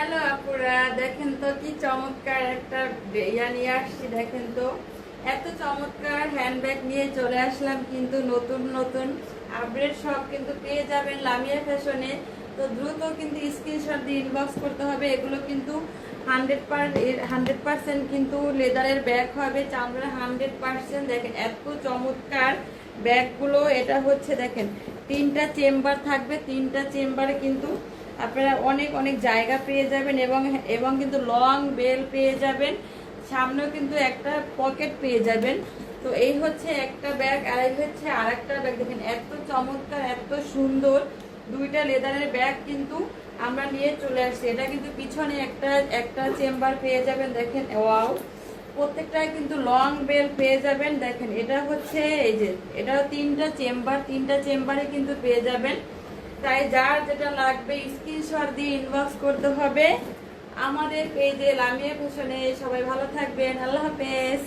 Hello আপুরা, দেখেন তো কি চমৎকার একটা ইয়া নিয়ে আসছি। দেখেন তো এত চমৎকার হ্যান্ডব্যাগ নিয়ে চলে আসলাম, কিন্তু নতুন নতুন আপডেট সব কিন্তু পেয়ে যাবেন লামিয়া ফ্যাশনে। তো দ্রুত কিন্তু স্ক্রিনশট দিয়ে ইনবক্স করতে হবে। এগুলো কিন্তু 100% কিন্তু লেদারের ব্যাগ হবে, চামড়া 100%। দেখেন এত চমৎকার ব্যাগগুলো। এটা হচ্ছে দেখেন 3টা চেম্বার থাকবে, 3টা চেম্বারে কিন্তু আপনারা অনেক অনেক জায়গা পেয়ে যাবেন এবং এবং কিন্তু লং বেল পেয়ে যাবেন। সামনেও কিন্তু একটা পকেট পেয়ে যাবেন। তো এই হচ্ছে একটা ব্যাগ, আর এই হচ্ছে আর একটা ব্যাগ। দেখেন এত চমৎকার, এত সুন্দর দুইটা লেদারের ব্যাগ কিন্তু আমরা নিয়ে চলে আসছি। এটা কিন্তু পিছনে একটা একটা চেম্বার পেয়ে যাবেন। দেখেন ওয়াও, প্রত্যেকটায় কিন্তু লং বেল পেয়ে যাবেন। দেখেন এটা হচ্ছে এই যে এটাও 3টা চেম্বার, 3টা চেম্বারে কিন্তু পেয়ে যাবেন। তাই যার যেটা লাগবে স্ক্রিনশট দিয়ে ইনবক্স করতে হবে আমাদের পেজে লামিয়া ফ্যাশনে। সবাই ভালো থাকবেন, আল্লাহ হাফেজ।